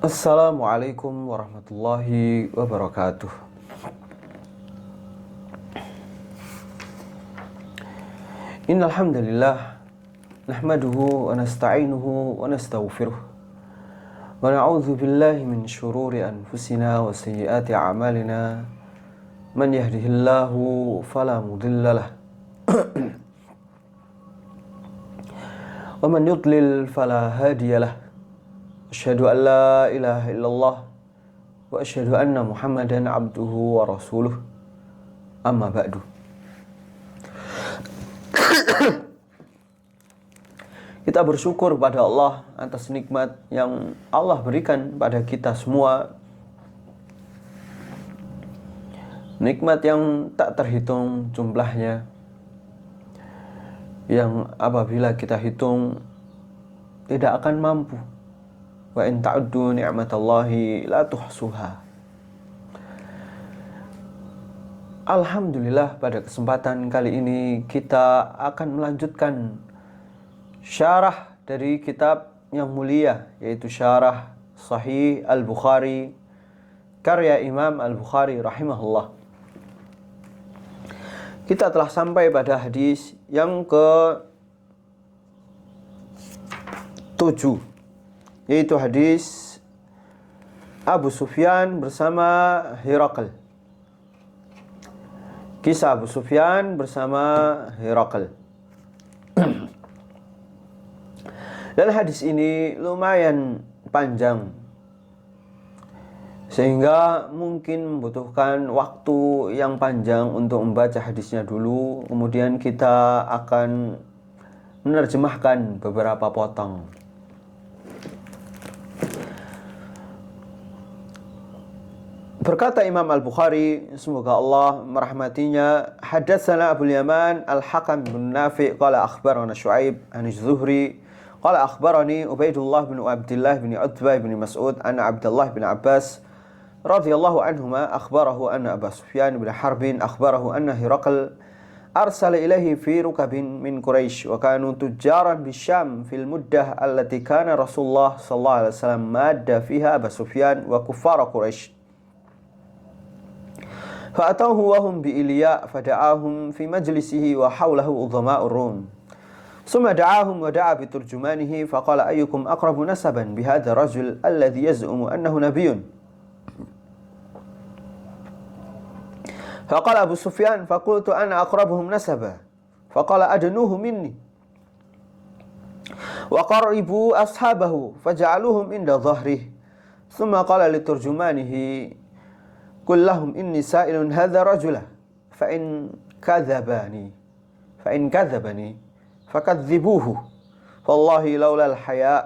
Assalamualaikum warahmatullahi wabarakatuh. Innal hamdalillah nahmaduhu wa nasta'inuhu wa nastaghfiruh wa na'udzu billahi min shururi anfusina wa sayyiati a'malina. Man yahdihillahu fala mudhillalah wa man yudlil fala hadiyalah. Asyhadu an la ilaha illallah wa asyhadu anna Muhammadan abduhu wa rasuluh. Amma ba'du. Kita bersyukur pada Allah atas nikmat yang Allah berikan pada kita semua. Nikmat yang tak terhitung jumlahnya, yang apabila kita hitung tidak akan mampu. Wa in ta'uddu ni'matallahi la tuhsuha. Alhamdulillah, pada kesempatan kali ini kita akan melanjutkan syarah dari kitab yang mulia, yaitu syarah Sahih Al-Bukhari karya Imam Al-Bukhari rahimahullah. Kita telah sampai pada hadis yang ke-7, yaitu hadis Abu Sufyan bersama Herakl. Kisah Abu Sufyan bersama Herakl. Dan hadis ini lumayan panjang, sehingga mungkin membutuhkan waktu yang panjang untuk membaca hadisnya dulu. Kemudian kita akan menerjemahkan beberapa potong. Berkata Imam Al-Bukhari, semoga Allah merahmatinya, haddatsana Abu Yaman Al-Hakam bin Nafi' qala akhbarana Syu'aib an Az-Zuhri qala akhbarani Ubaidullah bin Abdullah bin Utbah bin Mas'ud anna Abdullah bin Abbas radhiyallahu anhuma akhbarahu anna Abu Sufyan bin Harbin akhbarahu anna Herakl arsala ilaihi fi rukabin min Quraisy wa kanu tujjaran bisyam fil muddah allati kana Rasulullah sallallahu alaihi wasallam madda fiha Abu Sufyan wa kuffar Quraisy. فأتوه وهم بإلياء فدعاهم في مجلسه وحوله عظماء الروم ثم دعاهم ودعا بترجمانه فقال أيكم أقرب نسبا بهذا الرجل الذي يزعم أنه نبي. فقال أبو سفيان فقلت أنا أقربهم نسبا فقال أدنوه مني وقربوا أصحابه فجعلوهم عند ظهره ثم قال لترجمانه قل لهم إني سائل هذا رجلا فإن كذبني فكذبوه فالله لولا الحياء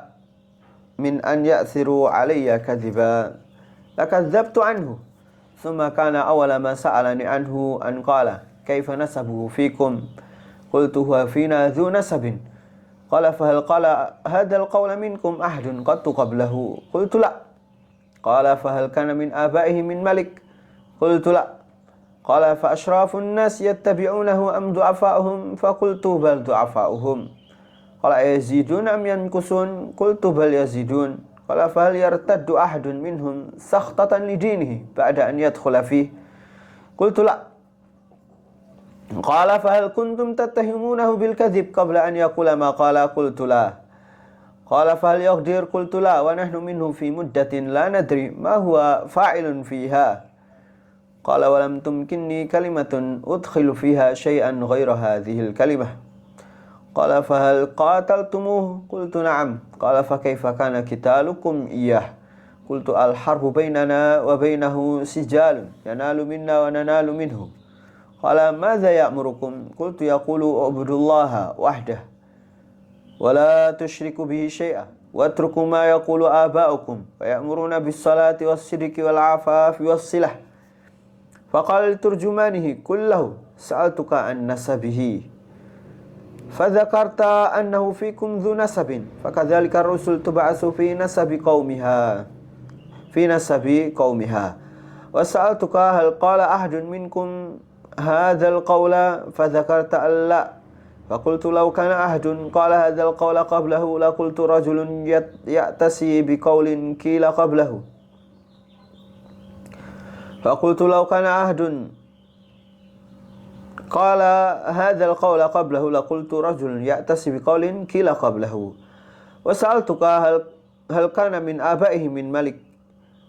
من أن يأثروا علي كذبا لكذبت عنه. ثم كان أول ما سألني عنه أن قال كيف نسبه فيكم؟ قلت هو فينا ذو نسب. قال فهل قال هذا القول منكم أحد قط قبله؟ قلت لا. قال فهل كان من آبائه من ملك؟ قلت لا. قال فأشراف الناس يتبعونه أم ضعفاؤهم؟ فقلت بل ضعفاؤهم. قال يزيدون أم ينقصون؟ قلت بل يزيدون. قال فهل يرتد أحد منهم سخطة لدينه بعد أن يدخل فيه؟ قلت لا. قال فهل كنتم تتهمونه بالكذب قبل أن يقول ما قال؟ قلت لا. قال فهل يغدر؟ قلت لا ونحن منه في مدة لا ندري ما هو فاعل فيها. قال ولم تمكنني كلمة أدخل فيها شيئا غير هذه الكلمة. قال فهل قاتلتموه؟ قلت نعم. قال فكيف كان قتالكم إياه؟ قلت الحرب بيننا وبينه سجال ينال منا وننال منه. قال ماذا يأمركم؟ قلت يقول اعبدوا الله وحده ولا تشركوا به شيئا واتركوا ما يقول آباؤكم ويأمرون بالصلاة والصدق والعفاف والصلة. فقال لترجمانه كله سألتك عن نسبه فذكرت أنه فيكم ذو نسب فكذلك الرسل تبعث في نسب قومها وسألتك هل قال أحد منكم هذا القول فذكرت أن لا فقلت لو كان أحد قال هذا القول قبله لقلت رجل يأتسي بقول قيل قبله. فقلت لو كان أحد قال هذا القول قبله لقلت رجل يأتسي بقول قيل قبله. وسألتك هل كان من آبائه من ملك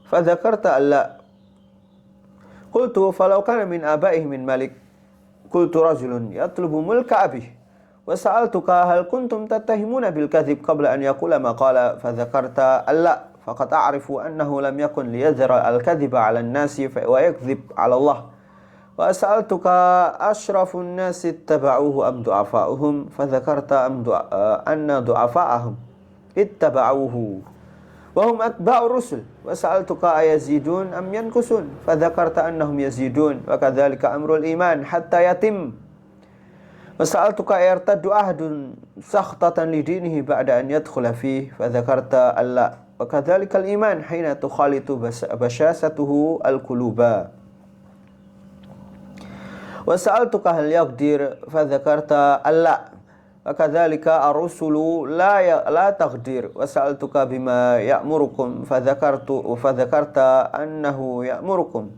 فذكرت أن لا. قلت فلو كان من آبائه من ملك قلت رجل يطلب ملك أبيه. وسألتك هل كنتم تتهمون بالكذب قبل أن يقول ما قال فذكرت أن لا. فقد أعرف أنه لم يكن ليذر الكذب على الناس ويكذب على الله. وسألتك أشرف الناس اتبعوه أم ضعفاؤهم فذكرت أن ضعفاءهم اتبعوه وهم أتباع الرسل. وسألتك أيزيدون أم ينقصون فذكرت أنهم يزيدون وكذلك أمر الإيمان حتى يتم. وسألتك أيرتد أحد سخطة لدينه بعد أن يدخل فيه فذكرت أن لا. وكذلك الإيمان حين تخالط بشاشته القلوب. وسألتك هل يقدر فذكرت أن لا. وكذلك الرسل لا تقدر. وسألتك بما يأمركم فذكرت أنه يأمركم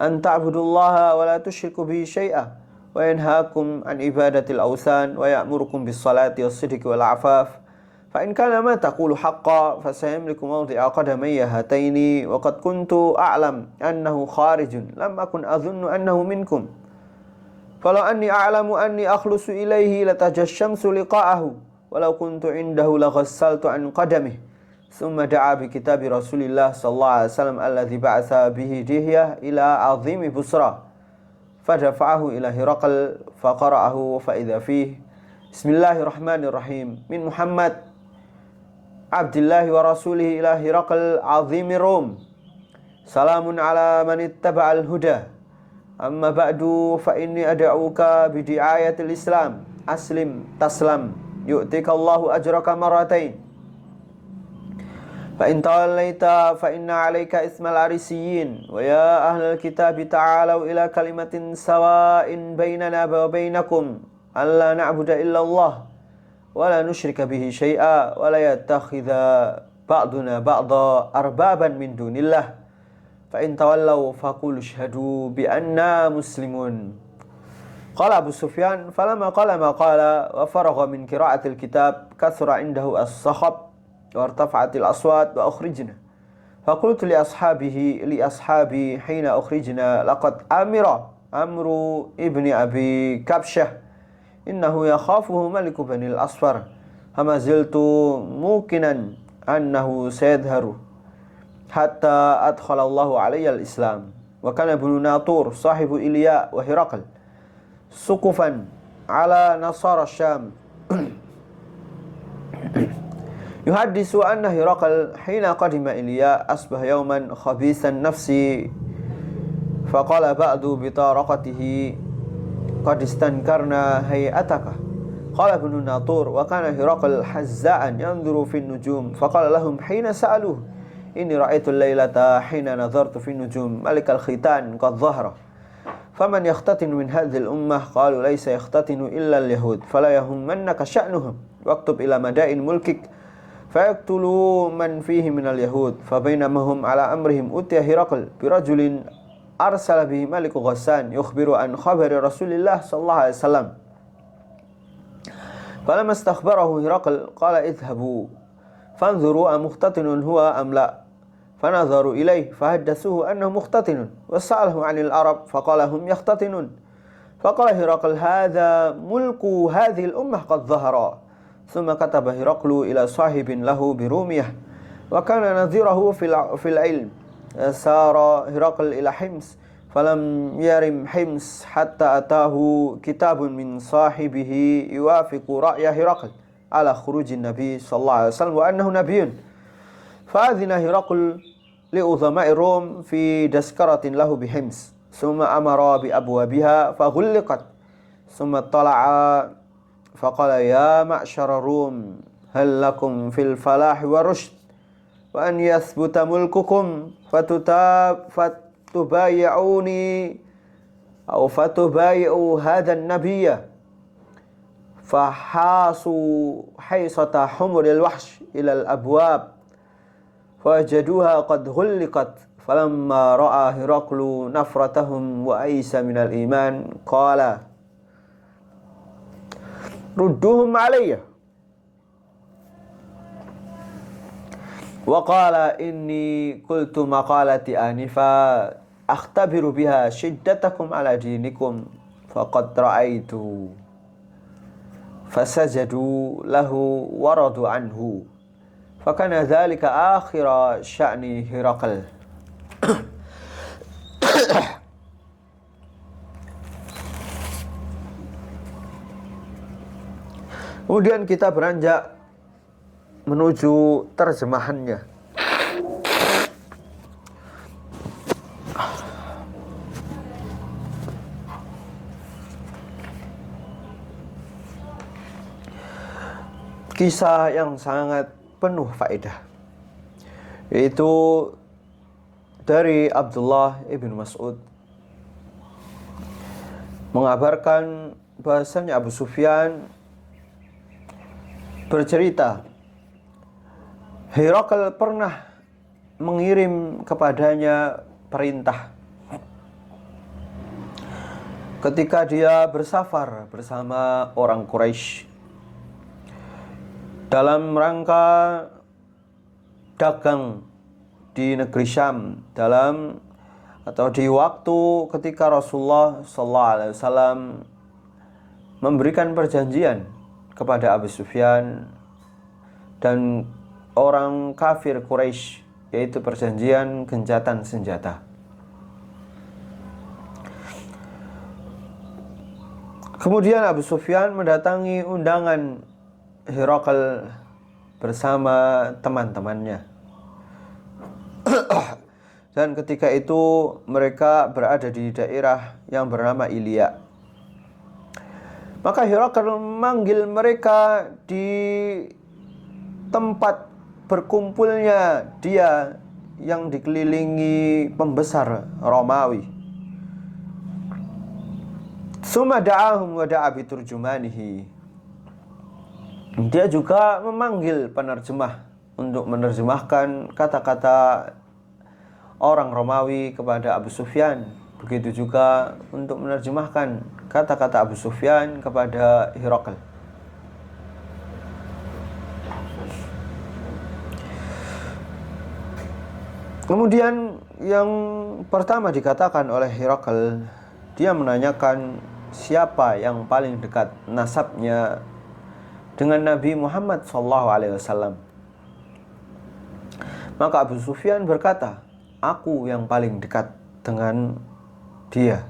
أن تعبدوا الله ولا تشركوا به شيئا وينهاكم عن عبادة الأوثان ويأمركم بالصلاة والصدق والعفاف. فإن كان ما تقول حقا فسيملك موضع قدمي هاتين. وقد كنت أعلم أنه خارج لم أكن أظن أنه منكم. فلو أني أعلم أني أخلص إليه لتجشمت لقاءه ولو كنت عنده لغسلت عن قدمه. ثم دعا بكتاب رسول الله صلى الله عليه وسلم الذي بعث به دحية إلى عظيم بصرى فدفعه إلى هرقل فقرأه فإذا فيه بسم الله الرحمن الرحيم من محمد عبد الله ورسوله إلى هرقل عظيم الروم سلام على من اتبع الهدى. أما بعد فإني أدعوك بدعاية الإسلام أسلم تسلم يؤتك الله أجرك مرتين. فإن توليت فإن عليك إثم العريسيين. ويا أهل الكتاب تعالوا إلى كلمة سواء بيننا وبينكم ألا نعبد إلا الله ولا نشرك به شيئا ولا يتخذ بعضنا بعضا أربابا من دون الله. فإن تولوا فقولوا اشهدوا بأننا مسلمون. قال أبو سفيان فلما قال ما قال وفرغ من قراءة الكتاب كثر عنده الصخب وارتفعت الأصوات وأخرجنا. فقلت لأصحابي حين أخرجنا لقد أمر ابن أبي كبشة إنه يخافه ملك بني الأصفر. فما زلت موقنا أنه سيظهر حتى أدخل الله علي الإسلام. وكان ابن ناطور صاحب إلياء وهرقل سقفا على نصارى الشام يحدث أن هرقل حين قدم إلياء أصبح يوما خبيث النفس فقال بعد بطارقته قد استنكرنا هيئتك. قال ابن ناطور وكان هرقل حزاء ينظر في النجوم فقال لهم حين سألوه إني رأيت الليلة حين نظرت في النجوم ملك الختان قد ظهر فمن يختتن من هذه الأمة قالوا ليس يختتن إلا اليهود فلا يهمنك شأنهم واكتب إلى مدائن ملكك فيقتلوا من فيه من اليهود. فبينما هم على أمرهم أتي هرقل برجل أرسل به ملك غسان يخبر عن خبر رسول الله صلى الله عليه وسلم. فلما استخبره هرقل قال اذهبوا فانظروا أمختتن هو أم لا. فنظروا إليه فحدثوه أنه مختتن وسأله عن العرب فقال هم يختتنون. فقال هرقل هذا ملك هذه الأمة قد ظهر. ثم كتب هرقل إلى صاحب له برومية وكان نظيره في العلم. سار هرقل إلى حمص فلم يرم حمص حتى أتاه كتاب من صاحبه يوافق رأي هرقل على خروج النبي صلى الله عليه وسلم وأنه نبي. فأذن هرقل لعظماء الروم في تذكرة له بحمص ثم أمر بأبوابها فغلقت ثم اطلع فقال يا معشر الروم هل لكم في الفلاح والرشد وأن يثبت ملككم فتبايعوني أو فتبايعوا هذا النبي fahasu haisata humuril wahsh ilal abwab fajaduha qad ghulliqat falamma ra'a Hiraqlu nafratahum wa aisa minal iman qala rudduhum alayya wa qala inni qultu maqalati anifa akhtabiru biha shiddatakum ala dinikum faqad ra'aitu fasajadu lahu waradu anhu fakana dhalika akhira sya'ni Hiraql. Kemudian kita beranjak menuju terjemahannya. Kisah yang sangat penuh faedah, yaitu dari Abdullah ibn Mas'ud mengabarkan bahasanya Abu Sufyan bercerita Hiraql pernah mengirim kepadanya perintah ketika dia bersafar bersama orang Quraisy dalam rangka dagang di negeri Syam di waktu ketika Rasulullah SAW memberikan perjanjian kepada Abu Sufyan dan orang kafir Quraisy, yaitu perjanjian gencatan senjata. Kemudian Abu Sufyan mendatangi undangan Hiraql bersama teman-temannya. Dan ketika itu mereka berada di daerah yang bernama Ilya. Maka Hiraql memanggil mereka di tempat berkumpulnya dia yang dikelilingi pembesar Romawi. Summa da'ahum wa da'a biturjumanihi. Dia juga memanggil penerjemah untuk menerjemahkan kata-kata orang Romawi kepada Abu Sufyan. Begitu juga untuk menerjemahkan kata-kata Abu Sufyan kepada Hiraql. Kemudian yang pertama dikatakan oleh Hiraql, dia menanyakan siapa yang paling dekat nasabnya dengan Nabi Muhammad SAW. Maka Abu Sufyan berkata, aku yang paling dekat dengan dia.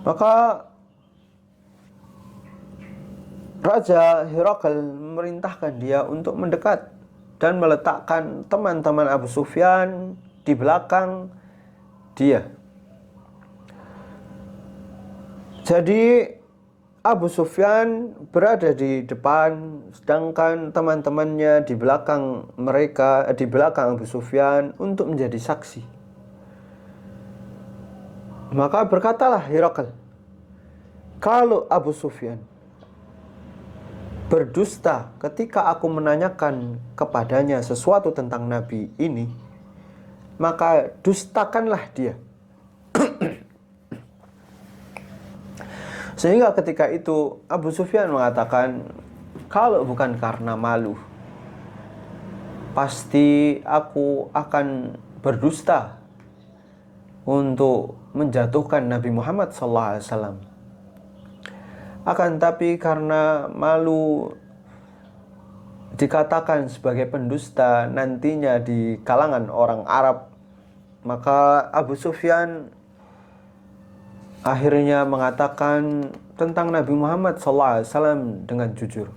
Maka Raja Hiraql memerintahkan dia untuk mendekat dan meletakkan teman-teman Abu Sufyan di belakang dia. Jadi Abu Sufyan berada di depan, sedangkan teman-temannya di belakang mereka, di belakang Abu Sufyan untuk menjadi saksi. Maka berkatalah Hiraql, kalau Abu Sufyan berdusta ketika aku menanyakan kepadanya sesuatu tentang Nabi ini, maka dustakanlah dia. Sehingga ketika itu Abu Sufyan mengatakan, kalau bukan karena malu, pasti aku akan berdusta untuk menjatuhkan Nabi Muhammad SAW. Akan tapi karena malu dikatakan sebagai pendusta nantinya di kalangan orang Arab, maka Abu Sufyan akhirnya mengatakan tentang Nabi Muhammad SAW dengan jujur.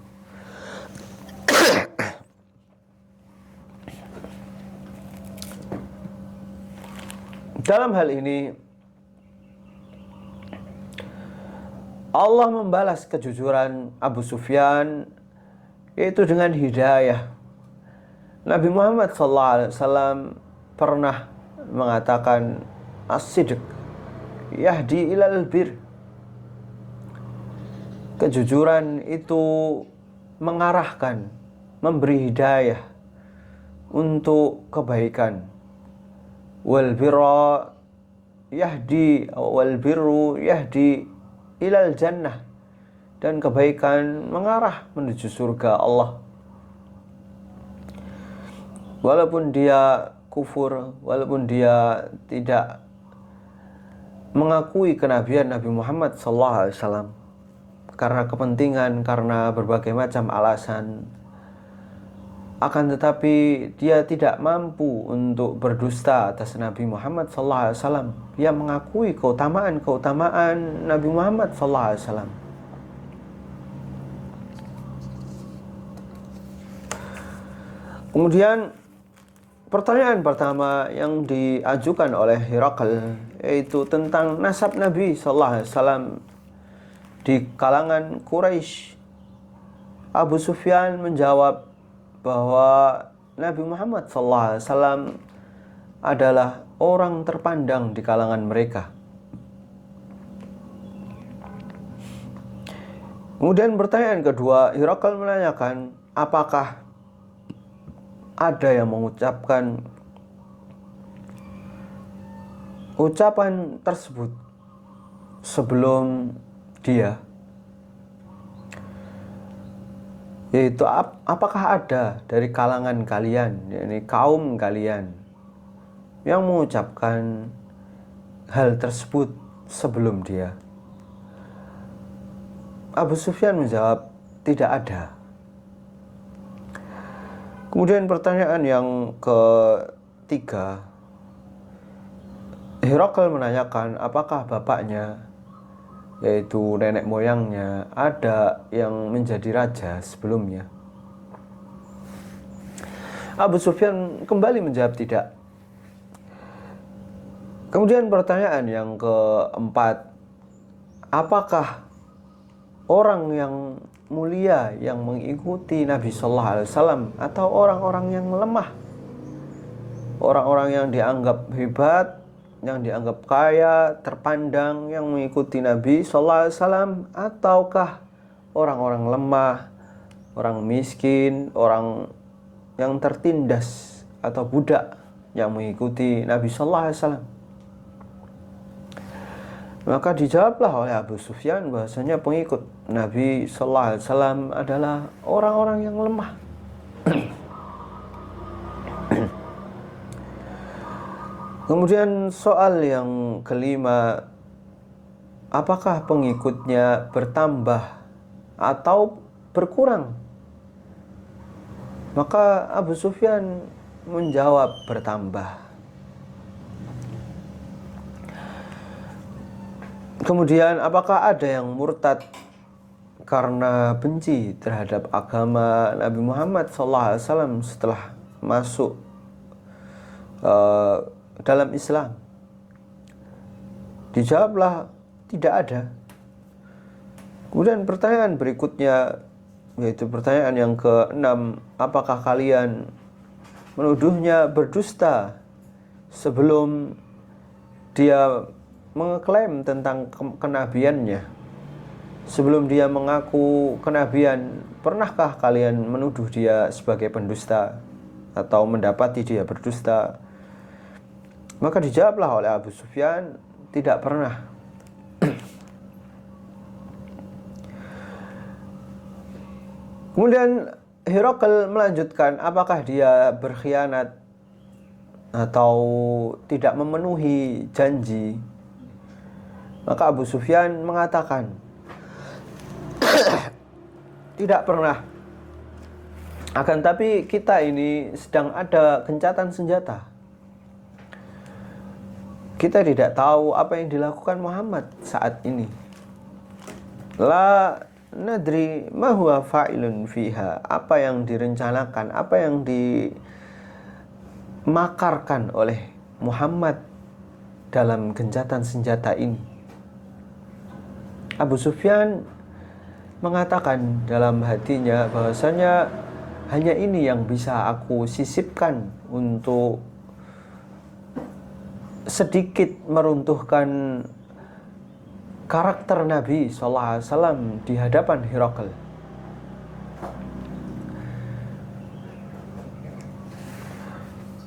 Dalam hal ini Allah membalas kejujuran Abu Sufyan, yaitu dengan hidayah. Nabi Muhammad SAW pernah mengatakan as-sidq yahdi ilal bir. kejujuran itu mengarahkan, memberi hidayah untuk kebaikan. Wal birra yahdi wal birru yahdi ilal jannah, dan kebaikan mengarah menuju surga Allah. Walaupun dia kufur, walaupun dia tidak mengakui kenabian Nabi Muhammad SAW karena kepentingan, karena berbagai macam alasan, akan tetapi dia tidak mampu untuk berdusta atas Nabi Muhammad SAW. Dia mengakui keutamaan Nabi Muhammad SAW. Kemudian pertanyaan pertama yang diajukan oleh Herakl yaitu tentang nasab Nabi SAW di kalangan Quraisy. Abu Sufyan menjawab bahwa Nabi Muhammad SAW adalah orang terpandang di kalangan mereka. Kemudian pertanyaan kedua, Herakl menanyakan, apakah ada yang mengucapkan ucapan tersebut sebelum dia, yaitu apakah ada dari kalangan kalian, yakni kaum kalian, yang mengucapkan hal tersebut sebelum dia? Abu Sufyan menjawab, tidak ada. Kemudian pertanyaan yang ketiga, Herakl menanyakan apakah bapaknya, yaitu nenek moyangnya, ada yang menjadi raja sebelumnya. Abu Sufyan kembali menjawab tidak. Kemudian pertanyaan yang keempat, apakah orang yang mulia yang mengikuti Nabi Sallallahu Alaihi Wasallam atau orang-orang yang lemah, orang-orang yang dianggap hebat, yang dianggap kaya, terpandang, yang mengikuti Nabi Sallallahu Alaihi Wasallam, ataukah orang-orang lemah, orang miskin, orang yang tertindas atau budak yang mengikuti Nabi Sallallahu Alaihi Wasallam? Maka dijawablah oleh Abu Sufyan bahasanya pengikut Nabi Sallallahu Alaihi Wasallam adalah orang-orang yang lemah. Kemudian soal yang kelima, apakah pengikutnya bertambah atau berkurang? Maka Abu Sufyan menjawab bertambah. Kemudian apakah ada yang murtad karena benci terhadap agama Nabi Muhammad SAW setelah masuk dalam Islam? Dijawablah tidak ada. Kemudian pertanyaan berikutnya, yaitu pertanyaan yang keenam, apakah kalian menuduhnya berdusta sebelum dia mengeklaim tentang kenabiannya, sebelum dia mengaku kenabian? Pernahkah kalian menuduh dia sebagai pendusta atau mendapati dia berdusta? Maka dijawablah oleh Abu Sufyan, tidak pernah. Kemudian Herakl melanjutkan, apakah dia berkhianat atau tidak memenuhi janji? Maka Abu Sufyan mengatakan, tidak pernah. Akan tapi kita ini sedang ada gencatan senjata. Kita tidak tahu apa yang dilakukan Muhammad saat ini. La nadri ma huwa fa'ilun fiha. Apa yang direncanakan, apa yang dimakarkan oleh Muhammad dalam gencatan senjata ini. Abu Sufyan mengatakan dalam hatinya bahwasanya hanya ini yang bisa aku sisipkan untuk sedikit meruntuhkan karakter Nabi SAW di hadapan Herakl.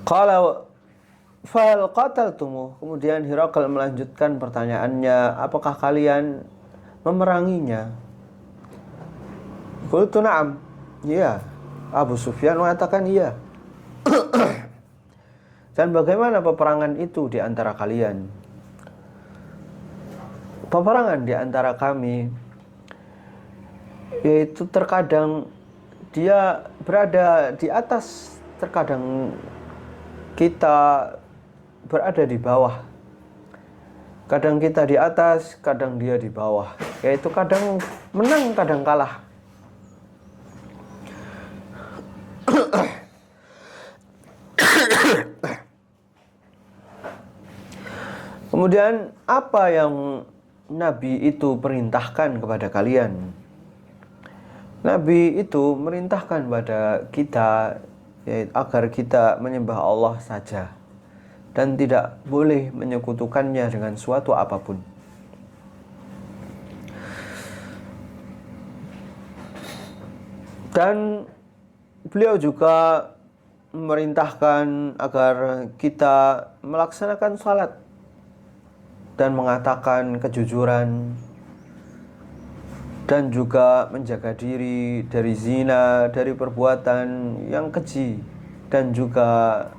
Qala fahal qataltumu. Kemudian Herakl melanjutkan pertanyaannya, apakah kalian memeranginya? Qultu na'am. Iya. Abu Sufyan mengatakan iya. Dan bagaimana peperangan itu di antara kalian? Peperangan di antara kami yaitu terkadang dia berada di atas, terkadang kita berada di bawah. Kadang kita di atas, kadang dia di bawah. Yaitu kadang menang, kadang kalah. Kemudian apa yang Nabi itu perintahkan kepada kalian? Nabi itu merintahkan pada kita agar kita menyembah Allah saja dan tidak boleh menyekutukannya dengan suatu apapun. Dan beliau juga memerintahkan agar kita melaksanakan salat dan mengatakan kejujuran, dan juga menjaga diri dari zina, dari perbuatan yang keji, dan juga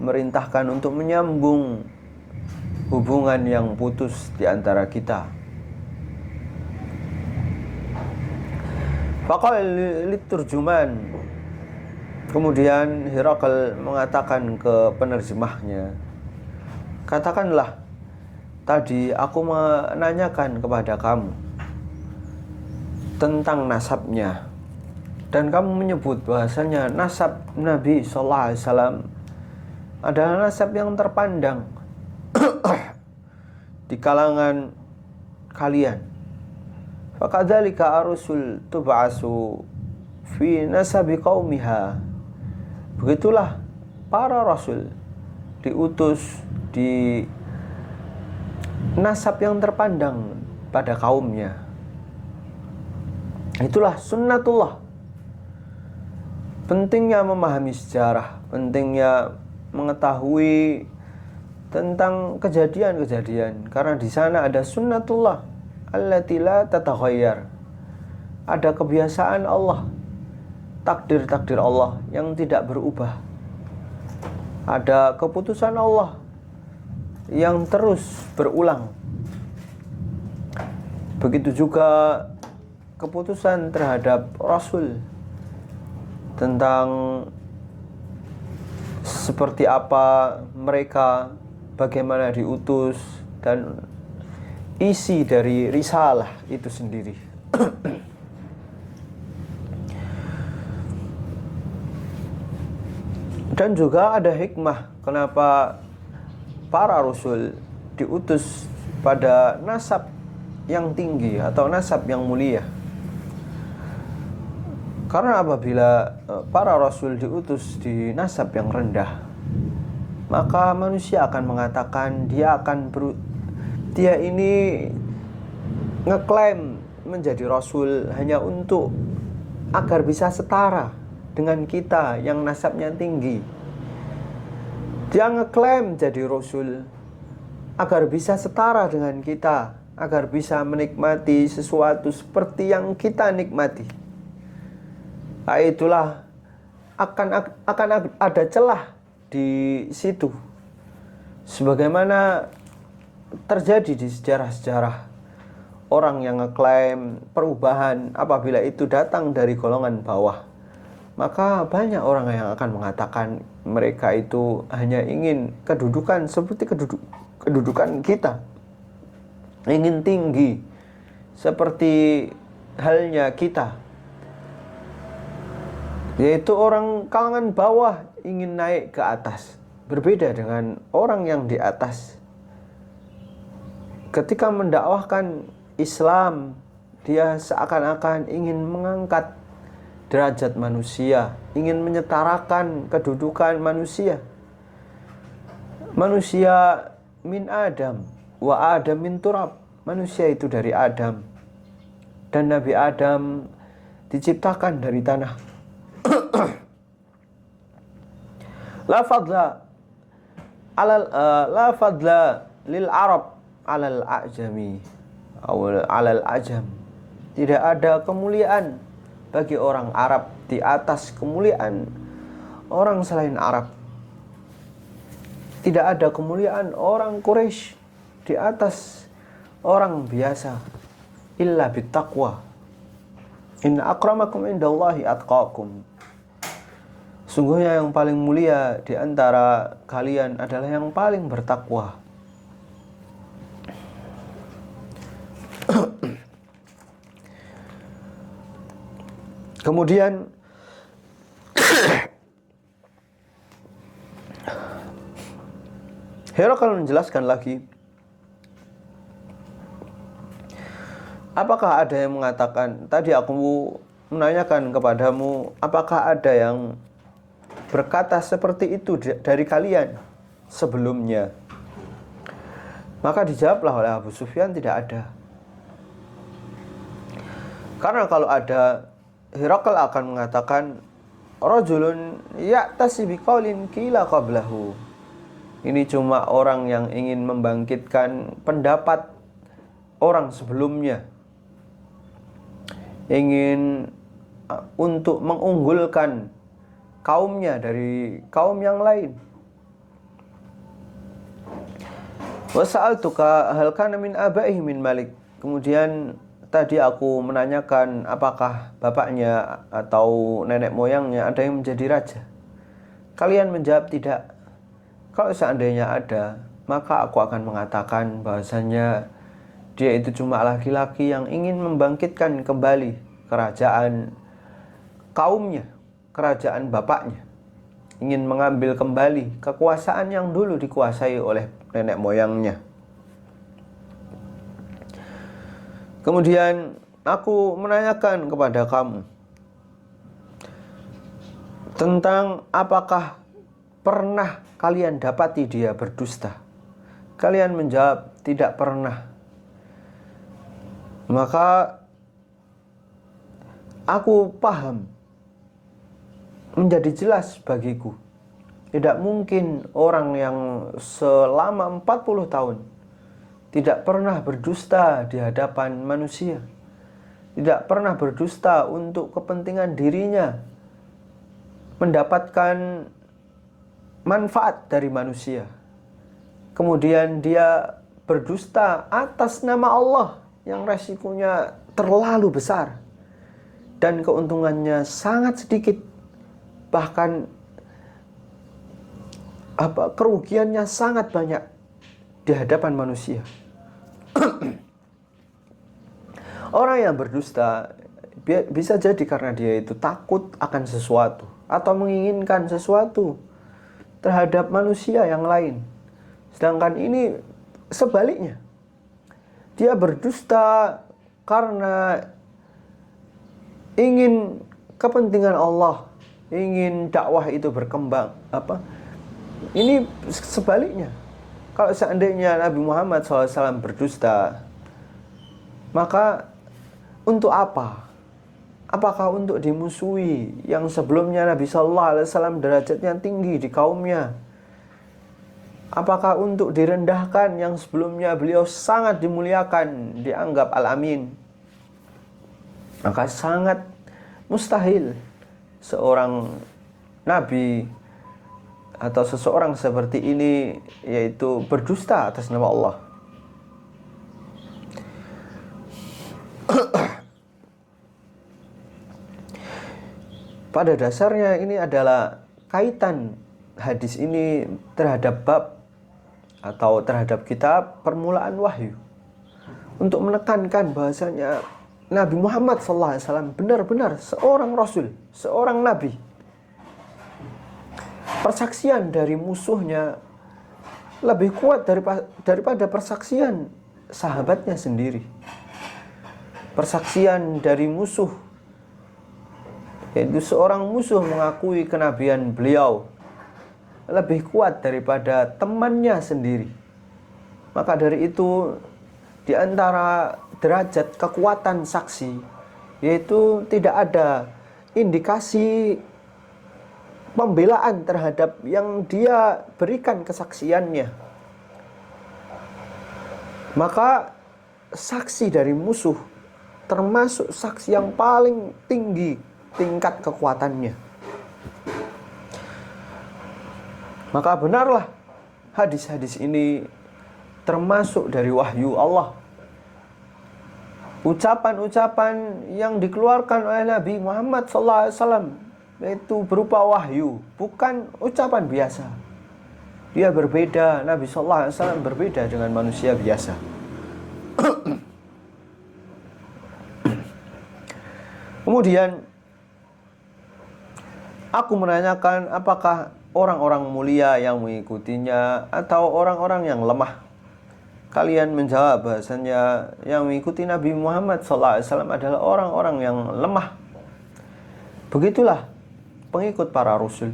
merintahkan untuk menyambung hubungan yang putus di antara kita. Faqala liturjuman. Kemudian Herakl mengatakan ke penerjemahnya, katakanlah, tadi aku menanyakan kepada kamu tentang nasabnya, dan kamu menyebut bahasanya nasab Nabi SAW adalah nasab yang terpandang di kalangan kalian. Fakadzalika ar-rusul tub'asu fi nasabi qaumiha. Begitulah para rasul diutus di nasab yang terpandang pada kaumnya. Itulah sunnatullah. Pentingnya memahami sejarah, pentingnya mengetahui tentang kejadian-kejadian, karena di sana ada sunnatullah allati la tataghayyar. Ada kebiasaan Allah, takdir-takdir Allah yang tidak berubah. Ada keputusan Allah yang terus berulang. Begitu juga keputusan terhadap Rasul tentang seperti apa mereka, bagaimana diutus, dan isi dari risalah itu sendiri. Dan juga ada hikmah kenapa para Rasul diutus pada nasab yang tinggi atau nasab yang mulia. Karena apabila para rasul diutus di nasab yang rendah, maka manusia akan mengatakan dia ini ngeklaim menjadi rasul hanya untuk agar bisa setara dengan kita yang nasabnya tinggi. Dia ngeklaim jadi rasul agar bisa setara dengan kita, agar bisa menikmati sesuatu seperti yang kita nikmati. Itulah akan ada celah di situ, sebagaimana terjadi di sejarah-sejarah orang yang ngeklaim perubahan. Apabila itu datang dari golongan bawah, maka banyak orang yang akan mengatakan mereka itu hanya ingin kedudukan seperti kedudukan kita, ingin tinggi seperti halnya kita, yaitu orang kalangan bawah ingin naik ke atas. Berbeda dengan orang yang di atas. Ketika mendakwahkan Islam, dia seakan-akan ingin mengangkat derajat manusia, ingin menyetarakan kedudukan manusia. Manusia min Adam wa Adam min turab. manusia itu dari Adam, dan Nabi Adam diciptakan dari tanah. La fadla lil Arab alal ajami atau alal ajam. Tidak ada kemuliaan bagi orang Arab di atas kemuliaan orang selain Arab. Tidak ada kemuliaan orang Quraisy di atas orang biasa, illa bittaqwa. Inna akramakum indallahi atqakum. Sungguhnya yang paling mulia di antara kalian adalah yang paling bertakwa. Kemudian Herakl menjelaskan lagi, apakah ada yang mengatakan, tadi aku menanyakan kepadamu, apakah ada yang berkata seperti itu dari kalian sebelumnya? Maka dijawablah oleh Abu Sufyan, tidak ada. Karena kalau ada, Herakl akan mengatakan, rajulun ya'tasi biqaulin qila qablahu. Ini cuma orang yang ingin membangkitkan pendapat orang sebelumnya, ingin untuk mengunggulkan kaumnya dari kaum yang lain. Wa sa'altuka hal kana min abaihi min malik. Kemudian tadi aku menanyakan apakah bapaknya atau nenek moyangnya ada yang menjadi raja. Kalian menjawab tidak. Kalau seandainya ada, maka aku akan mengatakan bahwasanya dia itu cuma laki-laki yang ingin membangkitkan kembali kerajaan kaumnya, kerajaan bapaknya, ingin mengambil kembali kekuasaan yang dulu dikuasai oleh nenek moyangnya. Kemudian aku menanyakan kepada kamu tentang apakah pernah kalian dapati dia berdusta. Kalian menjawab tidak pernah. Maka aku paham, menjadi jelas bagiku, tidak mungkin orang yang selama 40 tahun tidak pernah berdusta di hadapan manusia, tidak pernah berdusta untuk kepentingan dirinya, mendapatkan manfaat dari manusia, kemudian dia berdusta atas nama Allah yang resikonya terlalu besar dan keuntungannya sangat sedikit, bahkan kerugiannya sangat banyak di hadapan manusia. Orang yang berdusta bisa jadi karena dia itu takut akan sesuatu atau menginginkan sesuatu terhadap manusia yang lain. Sedangkan ini sebaliknya, dia berdusta karena ingin kepentingan Allah, ingin dakwah itu berkembang. Ini sebaliknya. Kalau seandainya Nabi Muhammad SAW berdusta, maka untuk apa? Apakah untuk dimusuhi yang sebelumnya Nabi SAW derajatnya tinggi di kaumnya? Apakah untuk direndahkan yang sebelumnya beliau sangat dimuliakan, dianggap al-amin? Maka sangat mustahil seorang Nabi atau seseorang seperti ini, yaitu berdusta atas nama Allah. Pada dasarnya ini adalah kaitan hadis ini terhadap bab atau terhadap kitab permulaan wahyu, untuk menekankan bahasanya Nabi Muhammad SAW benar-benar seorang Rasul, seorang Nabi. Persaksian dari musuhnya lebih kuat daripada persaksian sahabatnya sendiri. Persaksian dari musuh, yaitu seorang musuh mengakui kenabian beliau, lebih kuat daripada temannya sendiri. Maka dari itu di antara derajat kekuatan saksi, yaitu tidak ada indikasi pembelaan terhadap yang dia berikan kesaksiannya. Maka saksi dari musuh termasuk saksi yang paling tinggi tingkat kekuatannya. Maka benarlah hadis-hadis ini termasuk dari wahyu Allah. Ucapan-ucapan yang dikeluarkan oleh Nabi Muhammad SAW itu berupa wahyu, bukan ucapan biasa. Dia berbeda, Nabi SAW berbeda dengan manusia biasa. Kemudian aku menanyakan, apakah orang-orang mulia yang mengikutinya atau orang-orang yang lemah? Kalian menjawab bahasanya yang mengikuti Nabi Muhammad SAW adalah orang-orang yang lemah. Begitulah pengikut para rasul,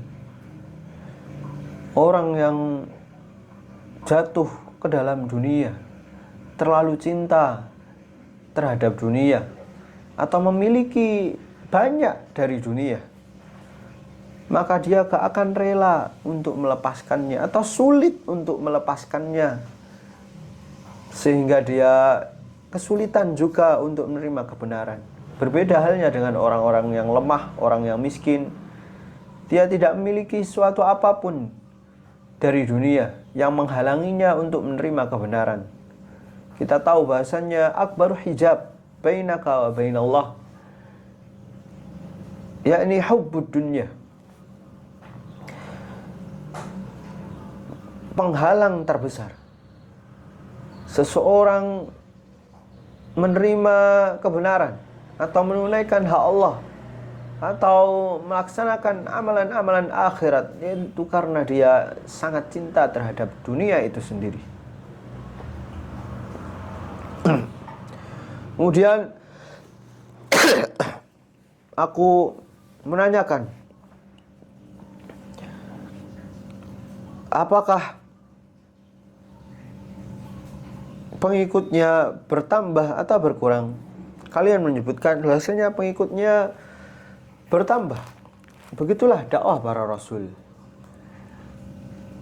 orang yang jatuh ke dalam dunia, terlalu cinta terhadap dunia, atau memiliki banyak dari dunia, maka dia gak akan rela untuk melepaskannya, atau sulit untuk melepaskannya, sehingga dia kesulitan juga untuk menerima kebenaran. Berbeda halnya dengan orang-orang yang lemah, orang yang miskin. Dia tidak memiliki suatu apapun dari dunia yang menghalanginya untuk menerima kebenaran. Kita tahu bahasanya akbaru hijab bainaka wa bainallah, yakni hubbud dunya. Penghalang terbesar seseorang menerima kebenaran atau menunaikan hak Allah atau melaksanakan amalan-amalan akhirat, itu karena dia sangat cinta terhadap dunia itu sendiri. Kemudian aku menanyakan, apakah pengikutnya bertambah atau berkurang? Kalian menyebutkan bahasanya pengikutnya bertambah. Begitulah dakwah para rasul.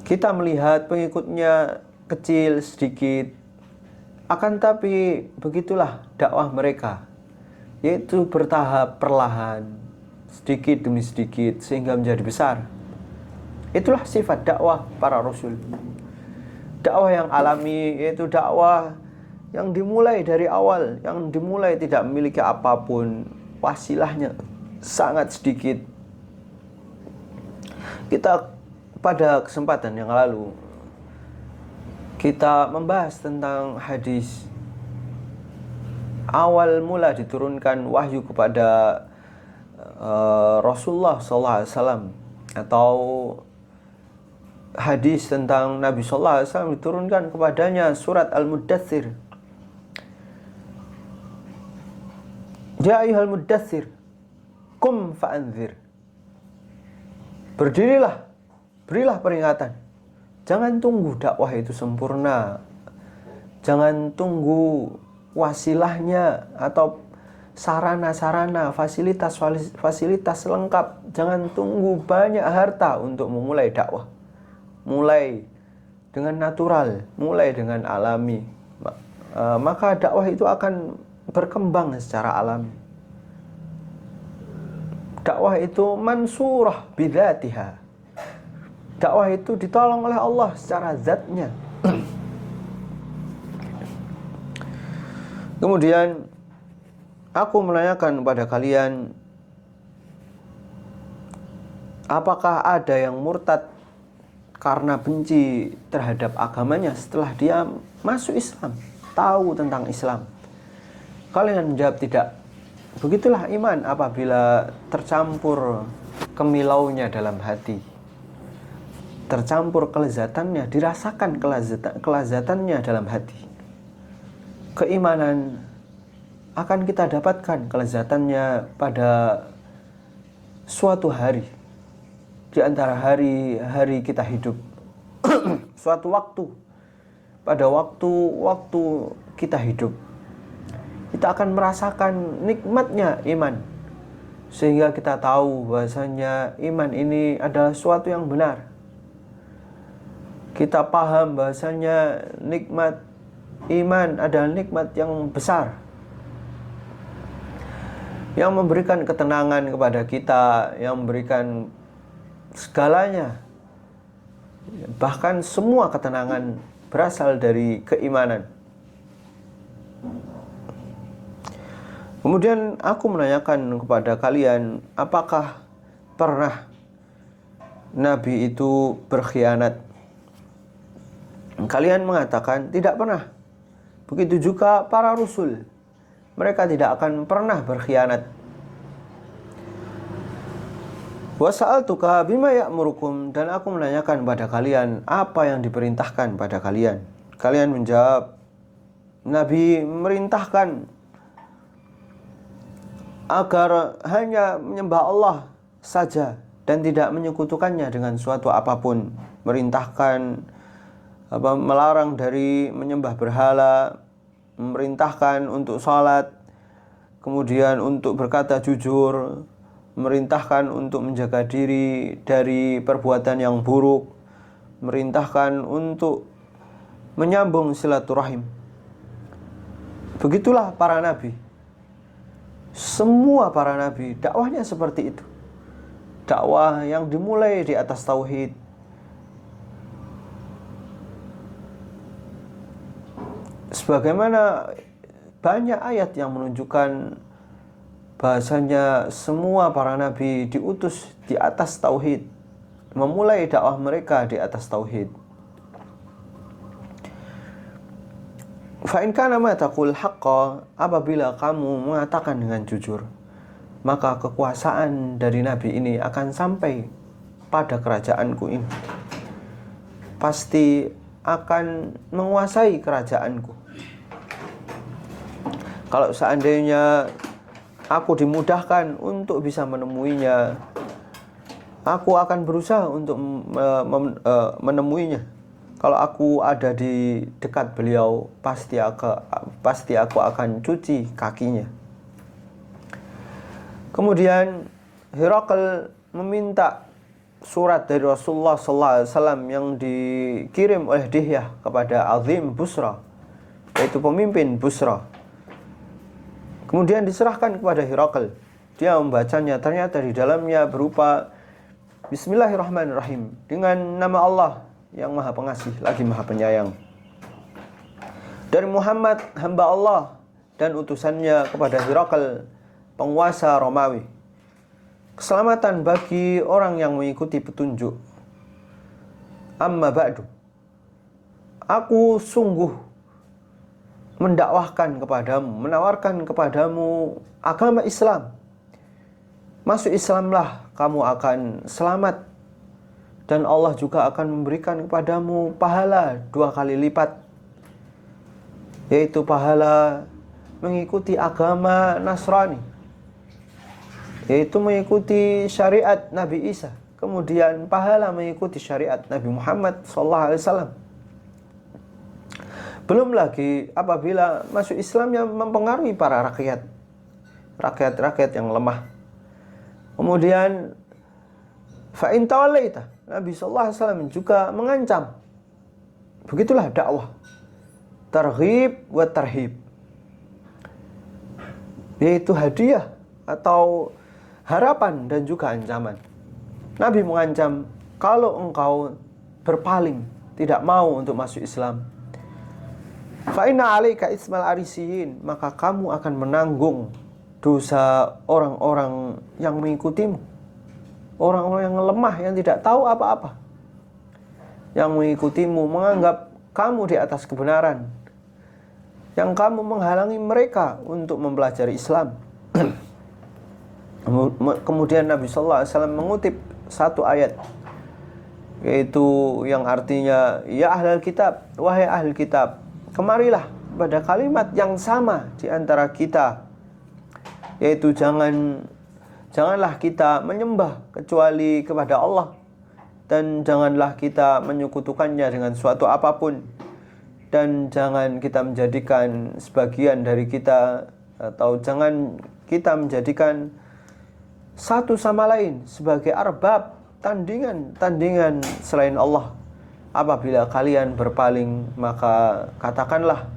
Kita melihat pengikutnya kecil sedikit, akan tapi begitulah dakwah mereka, yaitu bertahap perlahan, sedikit demi sedikit, sehingga menjadi besar. Itulah sifat dakwah para rasul. Dakwah yang alami, yaitu dakwah yang dimulai dari awal, yang dimulai tidak memiliki apapun, wasilahnya sangat sedikit. Kita pada kesempatan yang lalu kita membahas tentang hadis awal mula diturunkan wahyu kepada Rasulullah SAW, atau hadis tentang Nabi SAW diturunkan kepadanya surat Al-Muddathir. Ya ayyuhal muddathir, qum fa'anzir. Berdirilah, berilah peringatan. Jangan tunggu dakwah itu sempurna, jangan tunggu wasilahnya atau sarana-sarana, fasilitas lengkap. Jangan tunggu banyak harta untuk memulai dakwah. Mulai dengan natural, mulai dengan alami, maka dakwah itu akan berkembang secara alami. Dakwah itu mansurah bidzatiha. Dakwah itu ditolong oleh Allah secara zatnya. Kemudian aku menanyakan kepada kalian, apakah ada yang murtad karena benci terhadap agamanya setelah dia masuk Islam, tahu tentang Islam? Kalian menjawab tidak. Begitulah iman apabila tercampur kemilaunya dalam hati, tercampur kelezatannya, dirasakan kelezatannya dalam hati. Keimanan akan kita dapatkan kelezatannya pada suatu hari di antara hari-hari kita hidup. Suatu waktu, pada waktu kita hidup. Kita akan merasakan nikmatnya iman, sehingga kita tahu bahasanya iman ini adalah sesuatu yang benar. Kita paham bahasanya nikmat iman adalah nikmat yang besar, yang memberikan ketenangan kepada kita, yang memberikan segalanya. Bahkan semua ketenangan berasal dari keimanan. Kemudian aku menanyakan kepada kalian, apakah pernah Nabi itu berkhianat? Kalian mengatakan tidak pernah. Begitu juga para rasul, mereka tidak akan pernah berkhianat. Wa sa'altuka bima ya'murukum, dan aku menanyakan pada kalian apa yang diperintahkan pada kalian. Kalian menjawab, Nabi memerintahkan agar hanya menyembah Allah saja dan tidak menyekutukannya dengan suatu apapun. Merintahkan melarang dari menyembah berhala, memerintahkan untuk salat, kemudian untuk berkata jujur, memerintahkan untuk menjaga diri dari perbuatan yang buruk, memerintahkan untuk menyambung silaturahim. Begitulah para nabi. Semua para nabi dakwahnya seperti itu. Dakwah yang dimulai di atas tauhid. Sebagaimana banyak ayat yang menunjukkan bahasanya semua para nabi diutus di atas tauhid, memulai dakwah mereka di atas tauhid. Fa in kana ma taqul haqqa, apabila kamu mengatakan dengan jujur, maka kekuasaan dari nabi ini akan sampai pada kerajaanku ini. Pasti akan menguasai kerajaanku. Kalau seandainya aku dimudahkan untuk bisa menemuinya, aku akan berusaha untuk menemuinya. Kalau aku ada di dekat beliau, pasti aku akan cuci kakinya. Kemudian Herakl meminta surat dari Rasulullah SAW yang dikirim oleh Dihyah kepada Azim Busra, yaitu pemimpin Busra. Kemudian diserahkan kepada Herakl. Dia membacanya, ternyata di dalamnya berupa Bismillahirrahmanirrahim, dengan nama Allah yang Maha Pengasih lagi Maha Penyayang. Dari Muhammad, hamba Allah dan utusannya, kepada Herakl, penguasa Romawi. Keselamatan bagi orang yang mengikuti petunjuk. Amma ba'du. Aku sungguh mendakwahkan kepadamu, menawarkan kepadamu agama Islam. Masuk Islamlah, kamu akan selamat. Dan Allah juga akan memberikan kepadamu pahala 2 kali lipat, yaitu pahala mengikuti agama Nasrani, yaitu mengikuti syariat Nabi Isa. Kemudian pahala mengikuti syariat Nabi Muhammad SAW. Belum lagi apabila masuk Islam yang mempengaruhi para rakyat yang lemah. Kemudian fa'in tawallaita, Nabi SAW juga mengancam. Begitulah dakwah, targhib wa tarhib, yaitu hadiah atau harapan dan juga ancaman. Nabi mengancam, kalau engkau berpaling, tidak mau untuk masuk Islam, fa inna 'alaika ismal arisiyin, maka kamu akan menanggung dosa orang-orang yang mengikutimu, orang-orang yang lemah, yang tidak tahu apa-apa, yang mengikutimu, menganggap kamu di atas kebenaran, yang kamu menghalangi mereka untuk mempelajari Islam. Kemudian Nabi SAW mengutip satu ayat, yaitu yang artinya, ya ahlul kitab, wahai ahli kitab, kemarilah pada kalimat yang sama di antara kita, yaitu janganlah kita menyembah kecuali kepada Allah, dan janganlah kita menyekutukannya dengan suatu apapun. dan jangan kita menjadikan sebagian dari kita, atau jangan kita menjadikan satu sama lain sebagai arbab, tandingan selain Allah. Apabila kalian berpaling, maka katakanlah,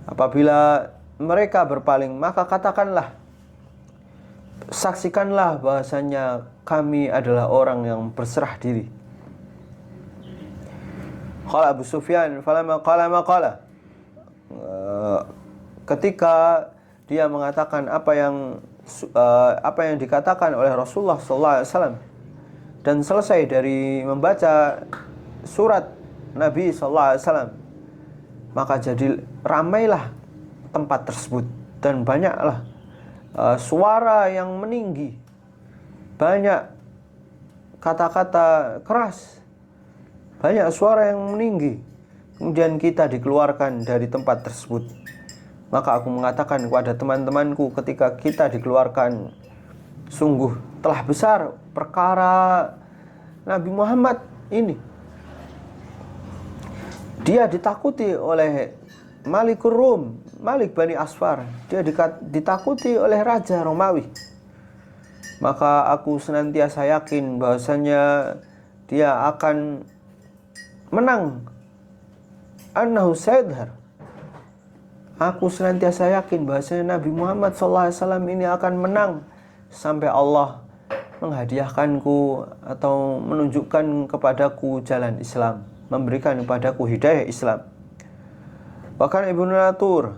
apabila mereka berpaling, maka katakanlah, saksikanlah bahasanya kami adalah orang yang berserah diri. Qala Abu Sufyan falamma qala ma qala, ketika dia mengatakan apa yang dikatakan oleh Rasulullah sallallahu alaihi wasallam dan selesai dari membaca surat Nabi sallallahu alaihi wasallam, maka jadi ramailah tempat tersebut dan banyaklah suara yang meninggi, banyak kata-kata keras, banyak suara yang meninggi. Kemudian kita dikeluarkan dari tempat tersebut. Maka aku mengatakan kepada teman-temanku, ketika kita dikeluarkan, sungguh telah besar perkara Nabi Muhammad ini. Dia ditakuti oleh Malikur Rum, Malik Bani Asfar. Dia ditakuti oleh Raja Romawi. Maka aku senantiasa yakin bahwasanya dia akan menang. Annahu sayadhar. Aku senantiasa yakin bahwasanya Nabi Muhammad SAW ini akan menang sampai Allah menghadiahkanku atau menunjukkan kepadaku jalan Islam, memberikan kepadaku hidayah Islam. Bahkan Ibnu Natur.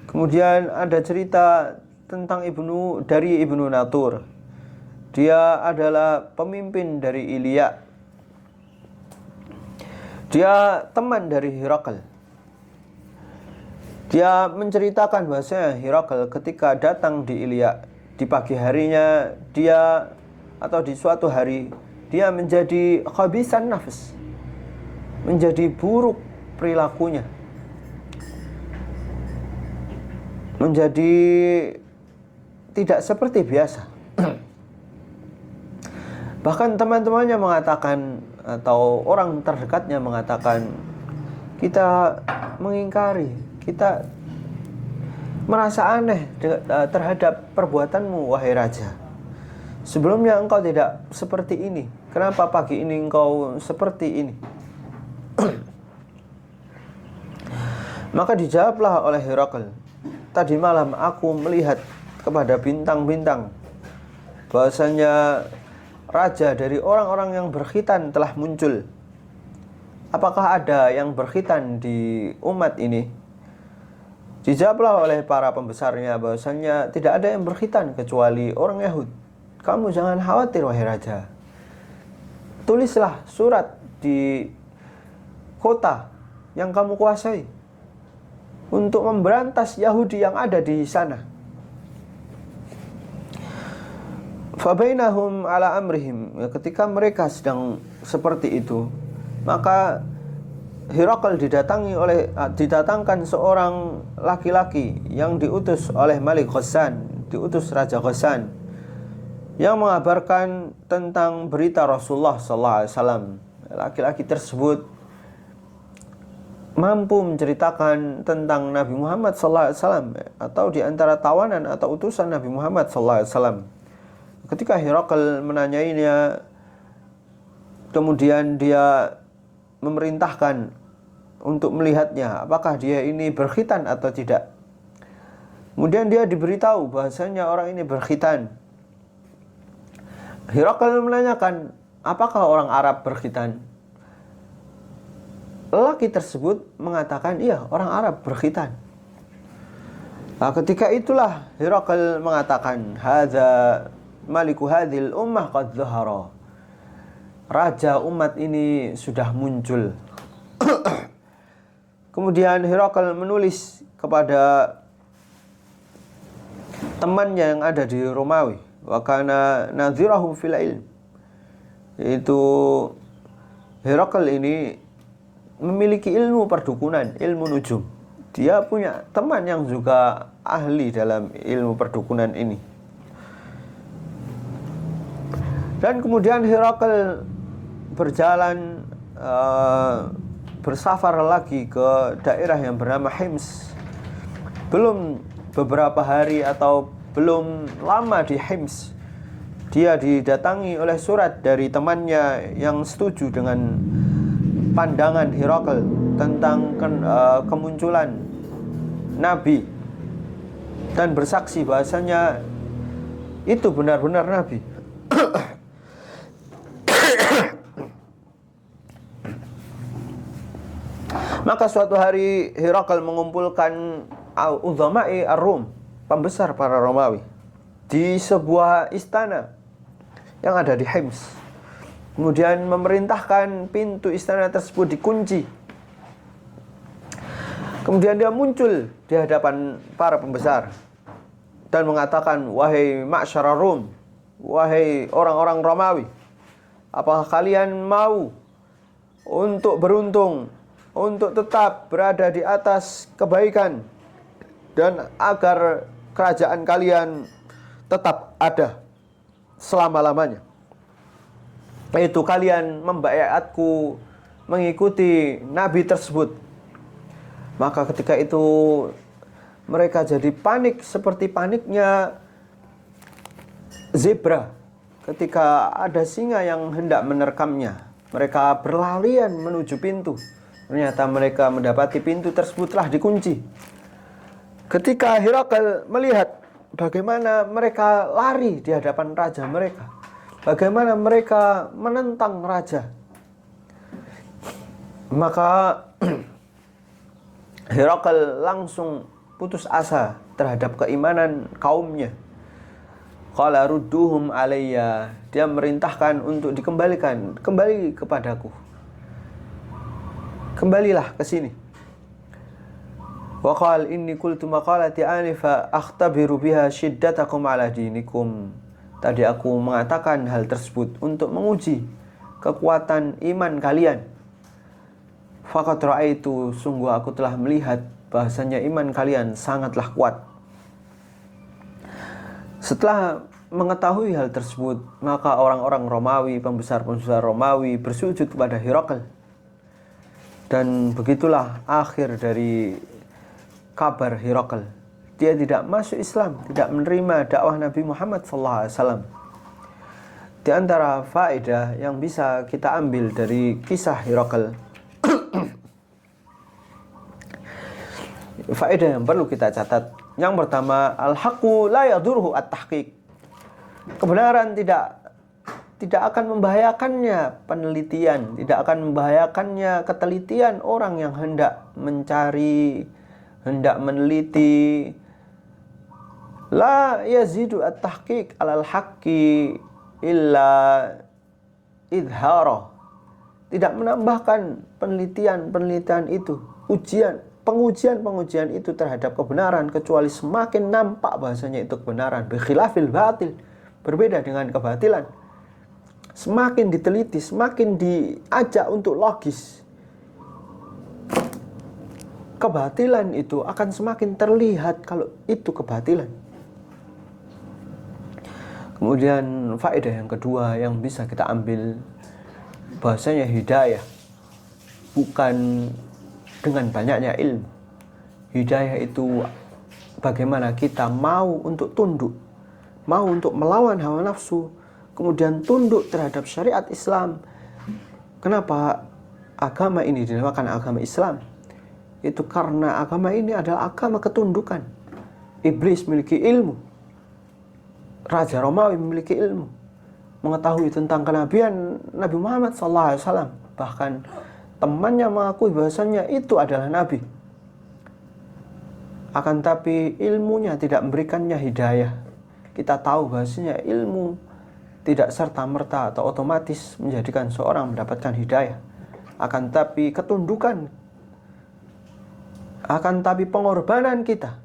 Kemudian ada cerita tentang Ibnu Natur. Dia adalah pemimpin dari Ilya. Dia teman dari Herakl. Dia menceritakan bahwasanya Herakl ketika datang di Ilya, di pagi harinya dia, atau di suatu hari, dia menjadi khabisan nafs, menjadi buruk perilakunya, menjadi tidak seperti biasa. Bahkan teman-temannya mengatakan, atau orang terdekatnya mengatakan, kita mengingkari, kita merasa aneh terhadap perbuatanmu, wahai raja. Sebelumnya engkau tidak seperti ini. Kenapa pagi ini engkau seperti ini? Maka dijawablah oleh Herakl, tadi malam aku melihat kepada bintang-bintang bahwasanya raja dari orang-orang yang berkhitan telah muncul. Apakah ada yang berkhitan di umat ini? Dijawablah oleh para pembesarnya bahwasanya tidak ada yang berkhitan kecuali orang Yahud. Kamu jangan khawatir, wahai raja. Tulislah surat di kota yang kamu kuasai untuk memberantas Yahudi yang ada di sana. Fabainahum ala amrihim, ketika mereka sedang seperti itu, maka Herakl didatangkan seorang laki-laki yang diutus oleh Malik Ghassan, diutus Raja Ghassan, yang mengabarkan tentang berita Rasulullah SAW. Laki-laki tersebut mampu menceritakan tentang Nabi Muhammad SAW, atau di antara tawanan atau utusan Nabi Muhammad SAW. Ketika Herakl menanyainya, kemudian dia memerintahkan untuk melihatnya apakah dia ini berkhitan atau tidak. Kemudian dia diberitahu bahasanya orang ini berkhitan. Herakl menanyakan, apakah orang Arab berkhitan? Lelaki tersebut mengatakan, iya, orang Arab berkhitan. Nah, ketika itulah Herakl mengatakan, hadza maliku hadhil ummah qad dhahara. Raja umat ini sudah muncul. Kemudian Herakl menulis kepada temannya yang ada di Romawi, wa kana nadhirahu fil ilm, yaitu Herakl ini memiliki ilmu perdukunan, ilmu nujum. Dia punya teman yang juga ahli dalam ilmu perdukunan ini. Dan kemudian Herakl berjalan bersafar lagi ke daerah yang bernama Hims. Belum beberapa hari atau belum lama di Hims, dia didatangi oleh surat dari temannya yang setuju dengan pandangan Herakl tentang kemunculan Nabi dan bersaksi bahasanya itu benar-benar Nabi. Maka suatu hari Herakl mengumpulkan uzama'i ar-Rum, pembesar para Romawi, di sebuah istana yang ada di Hims. Kemudian memerintahkan pintu istana tersebut dikunci. Kemudian dia muncul di hadapan para pembesar dan mengatakan, "Wahai ma'syara Rum, wahai orang-orang Romawi, apakah kalian mau untuk beruntung, untuk tetap berada di atas kebaikan, dan agar kerajaan kalian tetap ada selama-lamanya? Yaitu kalian membaiatku mengikuti Nabi tersebut." Maka ketika itu mereka jadi panik seperti paniknya zebra ketika ada singa yang hendak menerkamnya. Mereka berlarian menuju pintu. Ternyata mereka mendapati pintu tersebut telah dikunci. Ketika Herakl melihat bagaimana mereka lari di hadapan raja mereka, bagaimana mereka menentang raja, maka Herakl langsung putus asa terhadap keimanan kaumnya. Qala rudduhum alayya, dia merintahkan untuk dikembalikan, kembali kepadaku, kembalilah ke sini. Wa qala inni qultu maqalati anifa akhtabiru biha shiddatakum ala dinikum. Tadi aku mengatakan hal tersebut untuk menguji kekuatan iman kalian. Faqad ra'aitu, sungguh aku telah melihat bahasanya iman kalian sangatlah kuat. Setelah mengetahui hal tersebut, maka orang-orang Romawi, pembesar-pembesar Romawi bersujud kepada Herakl. Dan begitulah akhir dari kabar Herakl. Dia tidak masuk Islam, tidak menerima dakwah Nabi Muhammad SAW. Di antara faedah yang bisa kita ambil dari kisah Herakl, faedah yang perlu kita catat. Yang pertama, al-haqqu la yadurhu at-tahqiq. Kebenaran tidak akan membahayakannya penelitian, tidak akan membahayakannya ketelitian orang yang hendak mencari, hendak meneliti. La yazidu at-tahqiq alal haqqi illa idhara. Tidak menambahkan penelitian itu, pengujian itu terhadap kebenaran, kecuali semakin nampak bahasanya itu kebenaran. Bikhilafil batil, berbeda dengan kebatilan. Semakin diteliti, semakin diajak untuk logis, kebatilan itu akan semakin terlihat kalau itu kebatilan. Kemudian faedah yang kedua yang bisa kita ambil, bahasanya hidayah bukan dengan banyaknya ilmu. Hidayah itu bagaimana kita mau untuk tunduk, mau untuk melawan hawa nafsu, kemudian tunduk terhadap syariat Islam. Kenapa agama ini dinamakan agama Islam? Itu karena agama ini adalah agama ketundukan. Iblis memiliki ilmu, Raja Romawi memiliki ilmu, mengetahui tentang kenabian Nabi Muhammad SAW. Bahkan temannya mengakui bahasanya itu adalah Nabi. Akan tapi ilmunya tidak memberikannya hidayah. Kita tahu bahasanya ilmu tidak serta-merta atau otomatis menjadikan seorang mendapatkan hidayah. Akan tapi ketundukan, akan tapi pengorbanan kita,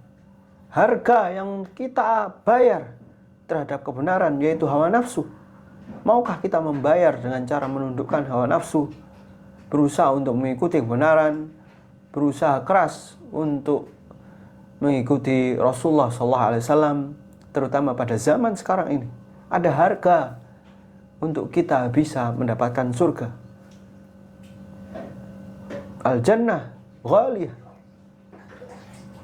harga yang kita bayar terhadap kebenaran, yaitu hawa nafsu. Maukah kita membayar dengan cara menundukkan hawa nafsu, berusaha untuk mengikuti kebenaran, berusaha keras untuk mengikuti Rasulullah SAW, terutama pada zaman sekarang ini? Ada harga untuk kita bisa mendapatkan surga. Al-jannah ghaliyah.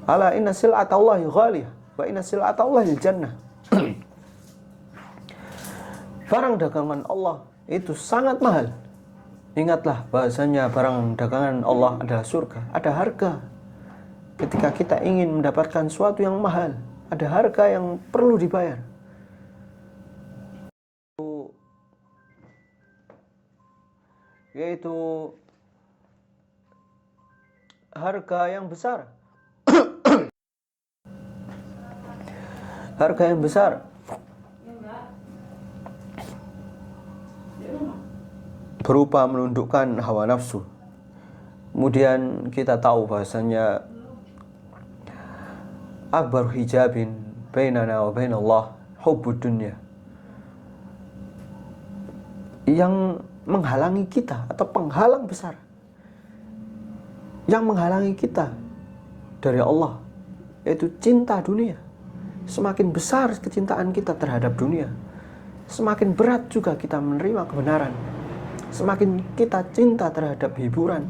Ala inna sil'atallahi ghaliyah wa inna sil'atallahi al-jannah. Barang dagangan Allah itu sangat mahal. Ingatlah bahasanya barang dagangan Allah adalah surga. Ada harga. Ketika kita ingin mendapatkan sesuatu yang mahal, ada harga yang perlu dibayar. Yaitu harga yang besar. Harga yang besar. Berupa menundukkan hawa nafsu. Kemudian kita tahu bahasanya akbar hijabin bainana wa bainallah hubbud dunya. Yang menghalangi kita atau penghalang besar yang menghalangi kita dari Allah yaitu cinta dunia. Semakin besar kecintaan kita terhadap dunia, semakin berat juga kita menerima kebenaran. Semakin kita cinta terhadap hiburan,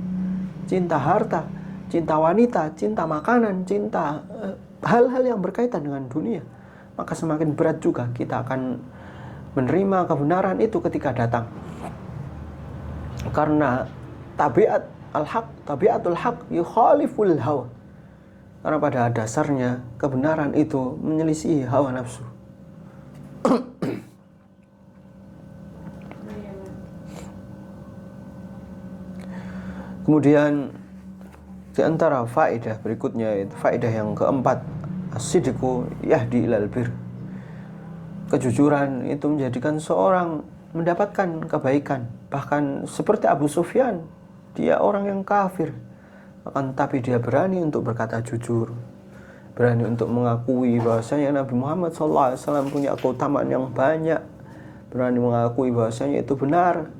cinta harta, cinta wanita, cinta makanan, cinta hal-hal yang berkaitan dengan dunia, maka semakin berat juga kita akan menerima kebenaran itu ketika datang. Karena tabiatul haq yukhaliful hawa. Karena pada dasarnya kebenaran itu menyelisihi hawa nafsu. Kemudian di antara faedah berikutnya, itu faedah yang keempat, as-sidqu yahdi ilal bir. Kejujuran itu menjadikan seorang mendapatkan kebaikan. Bahkan seperti Abu Sufyan, dia orang yang kafir, akan tapi dia berani untuk berkata jujur, berani untuk mengakui bahwasanya Nabi Muhammad SAW punya keutamaan yang banyak, berani mengakui bahwasanya itu benar,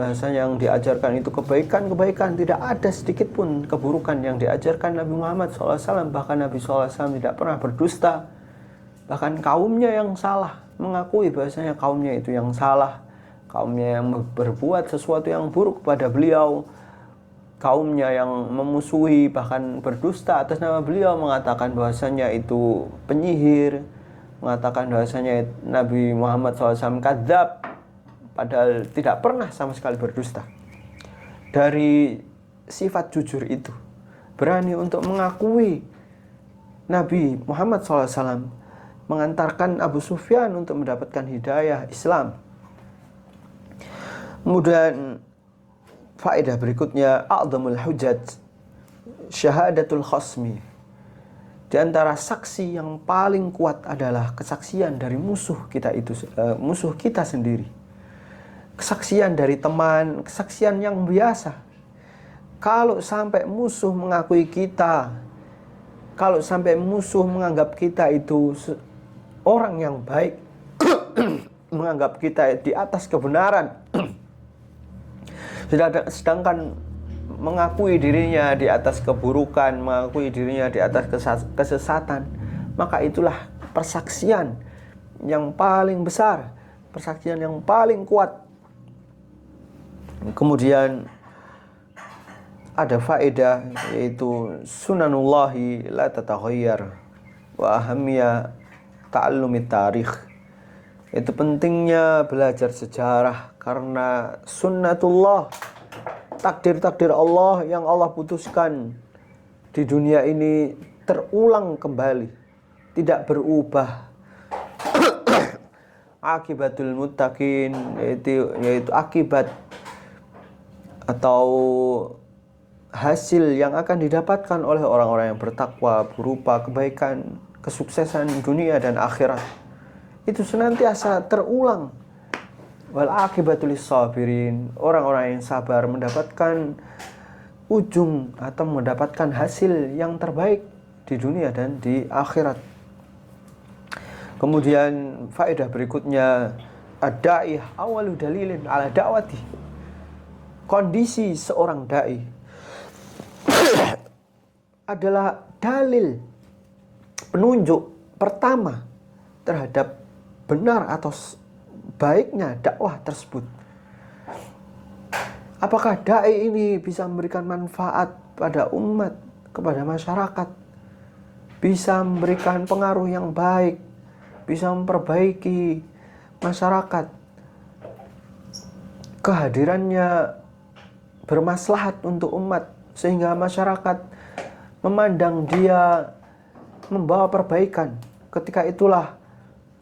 bahasanya yang diajarkan itu kebaikan-kebaikan, tidak ada sedikit pun keburukan yang diajarkan Nabi Muhammad SAW. Bahkan Nabi SAW tidak pernah berdusta. Bahkan kaumnya yang salah mengakui bahasanya kaumnya itu yang salah, kaumnya yang berbuat sesuatu yang buruk kepada beliau, kaumnya yang memusuhi bahkan berdusta atas nama beliau, mengatakan bahasanya itu penyihir, mengatakan bahasanya Nabi Muhammad SAW kadzab, padahal tidak pernah sama sekali berdusta. Dari sifat jujur itu, berani untuk mengakui Nabi Muhammad SAW mengantarkan Abu Sufyan untuk mendapatkan hidayah Islam. Kemudian faedah berikutnya, a'dhamul hujjat syahadatul khasmi. Di antara saksi yang paling kuat adalah kesaksian dari musuh kita itu, musuh kita sendiri. Kesaksian dari teman, kesaksian yang biasa. Kalau sampai musuh mengakui kita, kalau sampai musuh menganggap kita itu orang yang baik, menganggap kita di atas kebenaran, sedangkan mengakui dirinya di atas keburukan, mengakui dirinya di atas kesesatan, maka itulah persaksian yang paling besar, persaksian yang paling kuat. Kemudian ada faedah, yaitu sunanullahi la tataghayyar wa ahamiyya ta'allumi tarikh. Itu pentingnya belajar sejarah, karena sunnatullah, takdir-takdir Allah yang Allah putuskan di dunia ini terulang kembali, tidak berubah. Akibatul muttaqin, yaitu akibat atau hasil yang akan didapatkan oleh orang-orang yang bertakwa berupa kebaikan, kesuksesan dunia dan akhirat, itu senantiasa terulang. Wal akibatul sabirin, orang-orang yang sabar mendapatkan ujung atau mendapatkan hasil yang terbaik di dunia dan di akhirat. Kemudian faedah berikutnya, ad-da'i awalu dalilin ala da'wati. Kondisi seorang dai adalah dalil, penunjuk pertama terhadap benar atau baiknya dakwah tersebut. Apakah dai ini bisa memberikan manfaat pada umat, kepada masyarakat, bisa memberikan pengaruh yang baik, bisa memperbaiki masyarakat, kehadirannya bermaslahat untuk umat sehingga masyarakat memandang dia membawa perbaikan. Ketika itulah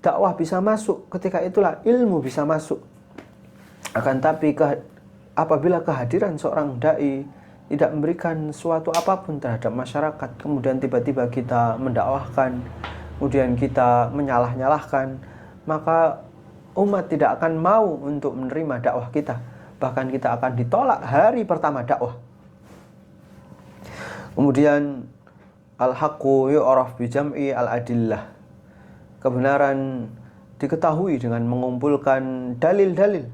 dakwah bisa masuk, ketika itulah ilmu bisa masuk. Akan tapi apabila kehadiran seorang dai tidak memberikan suatu apapun terhadap masyarakat, kemudian tiba-tiba kita mendakwahkan, kemudian kita menyalah-nyalahkan, maka umat tidak akan mau untuk menerima dakwah kita. Bahkan kita akan ditolak hari pertama dakwah. Kemudian al-haqqu yu'raf bi jam'i al-adillah. Kebenaran diketahui dengan mengumpulkan dalil-dalil.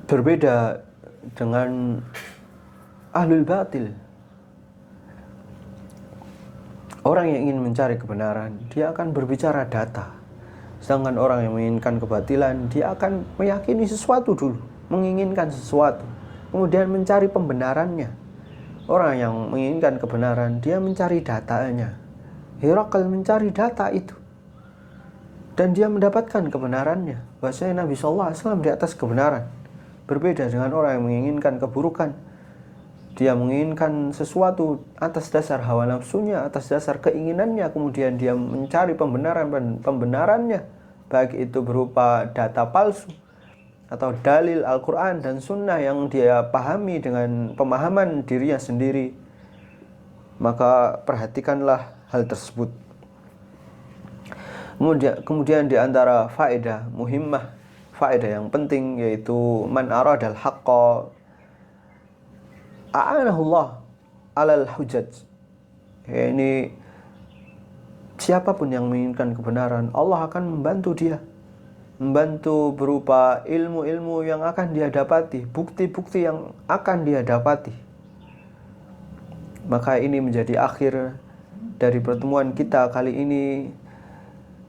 Berbeda dengan ahlul batil. Orang yang ingin mencari kebenaran, dia akan berbicara data. Sedangkan orang yang menginginkan kebatilan, dia akan meyakini sesuatu dulu, menginginkan sesuatu, kemudian mencari pembenarannya. Orang yang menginginkan kebenaran, dia mencari datanya. Herakl mencari data itu, dan dia mendapatkan kebenarannya. Bahwasanya Nabi SAW di atas kebenaran. Berbeda dengan orang yang menginginkan keburukan. Dia menginginkan sesuatu atas dasar hawa nafsunya, atas dasar keinginannya, kemudian dia mencari pembenarannya, baik itu berupa data palsu atau dalil Al-Quran dan Sunnah yang dia pahami dengan pemahaman dirinya sendiri. Maka perhatikanlah hal tersebut. Kemudian di antara faedah muhimmah, faedah yang penting, yaitu man aradal haqqa a'anahullah alal hujaj. Ini siapapun yang menginginkan kebenaran, Allah akan membantu dia, membantu berupa ilmu-ilmu yang akan dia dapati, bukti-bukti yang akan dia dapati. Maka ini menjadi akhir dari pertemuan kita kali ini.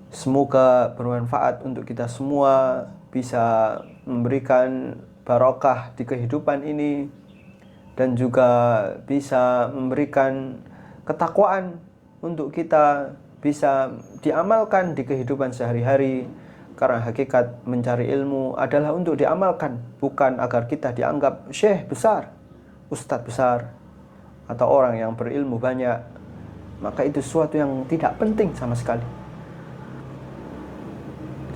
Semoga bermanfaat untuk kita semua, bisa memberikan barokah di kehidupan ini, dan juga bisa memberikan ketakwaan untuk kita bisa diamalkan di kehidupan sehari-hari. Karena hakikat mencari ilmu adalah untuk diamalkan, bukan agar kita dianggap syekh besar, ustadz besar, atau orang yang berilmu banyak. Maka itu sesuatu yang tidak penting sama sekali.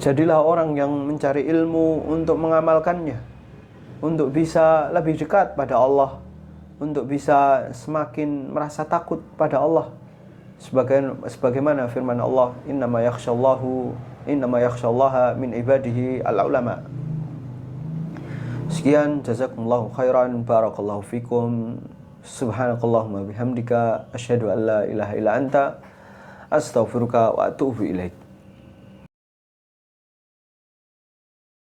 Jadilah orang yang mencari ilmu untuk mengamalkannya, untuk bisa lebih dekat pada Allah, untuk bisa semakin merasa takut pada Allah. Sebagaimana firman Allah, innama yakhshallaha min ibadihi al-ulama. Sekian, jazakumullahu khairan, barakallahu fikum. Subhanakallahumma bihamdika, asyhadu an la ilaha illa anta, astaghfiruka wa atubu ilaik.